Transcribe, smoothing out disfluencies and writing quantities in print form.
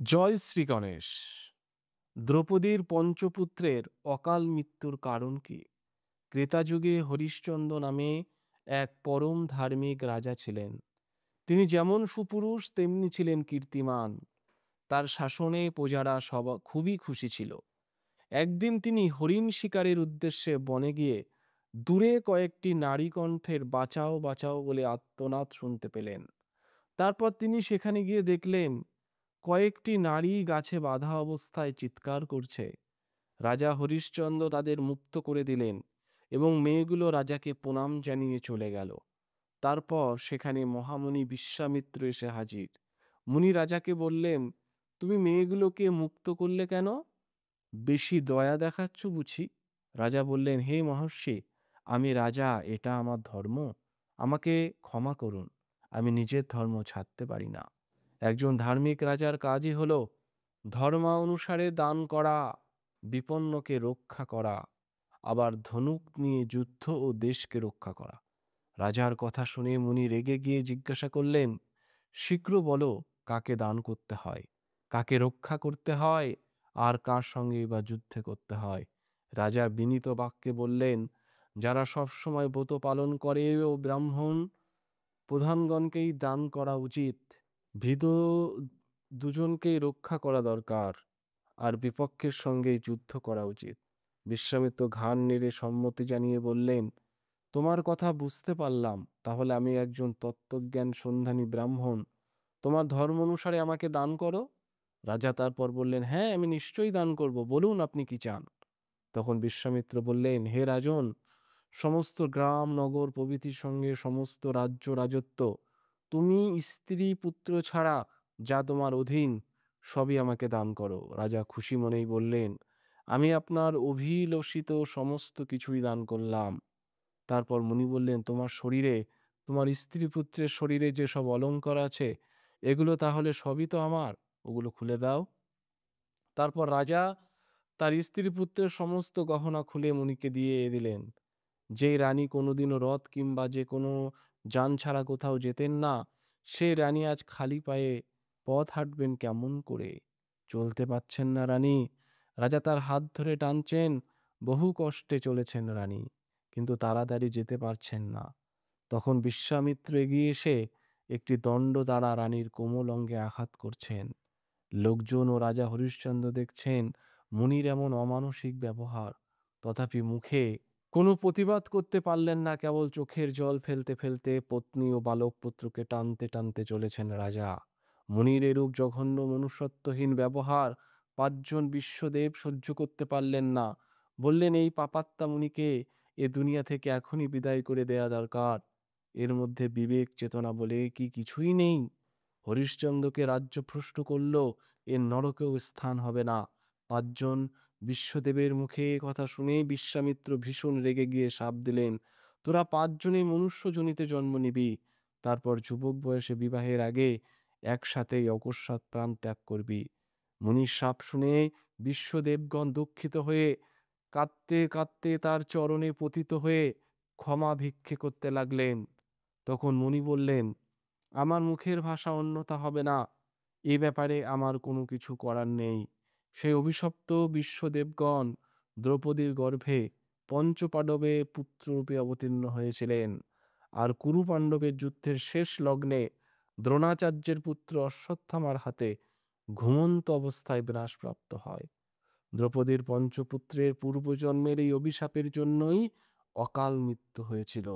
জয় শ্রী গণেশ। দ্রৌপদীর পঞ্চপুত্রের অকাল মৃত্যুর কারণ কি? ত্রেতাযুগে হরিশ্চন্দ্র নামে এক পরম ধার্মিক রাজা ছিলেন। তিনি যেমন সুপুরুষ তেমনি ছিলেন কীর্তিমান। তার শাসনে প্রজারা খুবই খুশি ছিল। একদিন তিনি হরিণ শিকারের উদ্দেশ্যে বনে গিয়ে দূরে কয়েকটি নারী কণ্ঠের বাঁচাও বাঁচাও বলে আর্তনাদ শুনতে পেলেন। তারপর তিনি সেখানে গিয়ে দেখলেন কয়েকটি নারী গাছে বাঁধা অবস্থায় চিৎকার করছে। রাজা হরিশ্চন্দ্র তাদের মুক্ত করে দিলেন এবং মেয়েগুলো রাজাকে প্রণাম জানিয়ে চলে গেল। তারপর সেখানে মহামুনি বিশ্বামিত্র এসে হাজির। মুনি রাজাকে বললেন, তুমি মেয়েগুলোকে মুক্ত করলে কেন? বেশি দয়া দেখাচ্ছ বুঝি? রাজা বললেন, হে মহর্ষি, আমি রাজা, এটা আমার ধর্ম। আমাকে ক্ষমা করুন, আমি নিজের ধর্ম ছাড়তে পারি না। একজন ধার্মিক রাজার কাজই হলো ধর্মানুসারে দান করা, বিপন্নকে রক্ষা করা, আবার ধনুক নিয়ে যুদ্ধ ও দেশকে রক্ষা করা। রাজার কথা শুনে মুনি রেগে গিয়ে জিজ্ঞাসা করলেন, শীঘ্র বলো, কাকে দান করতে হয়, কাকে রক্ষা করতে হয়, আর কার সঙ্গে বা যুদ্ধে করতে হয়? রাজা বিনীত বাক্যে বললেন, যারা সবসময় ব্রত পালন করে ও ব্রাহ্মণ প্রধানগণকেই দান করা উচিত। ভীত দুজনকেই রক্ষা করা দরকার, আর বিপক্ষের সঙ্গেই যুদ্ধ করা উচিত। বিশ্বামিত্র ঘাড় নেড়ে সম্মতি জানিয়ে বললেন, তোমার কথা বুঝতে পারলাম। তাহলে আমি একজন তত্ত্বজ্ঞান সন্ধানী ব্রাহ্মণ, তোমার ধর্ম অনুসারে আমাকে দান করো। রাজা তারপর বললেন, হ্যাঁ, আমি নিশ্চয়ই দান করব, বলুন আপনি কি চান। তখন বিশ্বামিত্র বললেন, হে রাজন, সমস্ত গ্রাম নগর প্রভৃতির সঙ্গে সমস্ত রাজ্য রাজত্ব, তুমি স্ত্রী পুত্র ছাড়া যা তোমার অধীন সবই আমাকে দান করো। রাজা খুশি মনেই বললেন, আমি আপনার অভিলষিত সমস্ত কিছুই দান করলাম। তারপর মুনি বললেন, তোমার শরীরে, তোমার স্ত্রী পুত্রের শরীরে যে সব অলংকার আছে, এগুলো তাহলে সবই তো আমার, ওগুলো খুলে দাও। তারপর রাজা তার স্ত্রী পুত্রের সমস্ত গহনা খুলে মুনিকে দিয়ে দিলেন। যে রানী কোনোদিনও রথ কিংবা যে কোনো যান ছাড়া কোথাও যেতেন না, সে রানী আজ খালি পায়ে পথ হাঁটবেন কেমন করে? চলতে পারছেন না রানী। রাজা তার হাত ধরে টানছেন, বহু কষ্টে চলেছেন রানী, কিন্তু তাড়াতাড়ি যেতে পারছেন না। তখন বিশ্বামিত্র এগিয়ে এসে একটি দণ্ড দ্বারা রানীর কোমল অঙ্গে আঘাত করছেন। লোকজন ও রাজা হরিশ্চন্দ্র দেখছেন মুনির এমন অমানসিক ব্যবহার, তথাপি মুখে কোনো প্রতিবাদ করতে পারলেন না। কেবল চোখের জল ফেলতে ফেলতে পত্নী ও বালক পুত্রকে টানতে টানতে চলেছেন রাজা। মুনির এরূপ জঘন্য মনুষ্যত্বহীন ব্যবহার পাঁচজন বিশ্বদেব সহ্য করতে পারলেন না। বললেন, এই পাপাত্মা মুনিকে এ দুনিয়া থেকে এখনই বিদায় করে দেয়া দরকার। এর মধ্যে বিবেক চেতনা বলে কি কিছুই নেই। হরিশ্চন্দ্রকে রাজ্যভ্রষ্ট করল, এর নরকেও স্থান হবে না। পাঁচজন বিশ্বদেবের মুখে এ কথা শুনে বিশ্বামিত্র ভীষণ রেগে গিয়ে শাপ দিলেন, তোরা পাঁচজনেই মনুষ্যজনিতে জন্ম নিবি, তারপর যুবক বয়সে বিবাহের আগে একসাথেই অকস্মাৎ প্রাণ ত্যাগ করবি। মুনির শাপ শুনে বিশ্বদেবগণ দুঃখিত হয়ে কাঁদতে কাঁদতে তার চরণে পতিত হয়ে ক্ষমা ভিক্ষে করতে লাগলেন। তখন মুনি বললেন, আমার মুখের ভাষা অন্যথা হবে না, এ ব্যাপারে আমার কোনো কিছু করার নেই। সেই অভিশপ্ত বিশ্বদেবগণ দ্রৌপদীর গর্ভে পঞ্চপাণ্ডবে পুত্ররূপে অবতীর্ণ হয়েছিলেন, আর কুরু পাণ্ডবের যুদ্ধের শেষ লগ্নে দ্রোণাচার্যের পুত্র অশ্বত্থামার হাতে ঘুমন্ত অবস্থায় বিনাশপ্রাপ্ত হয়। দ্রৌপদীর পঞ্চপুত্রের পূর্বজন্মের এই অভিশাপের জন্যই অকাল মৃত্যু হয়েছিল।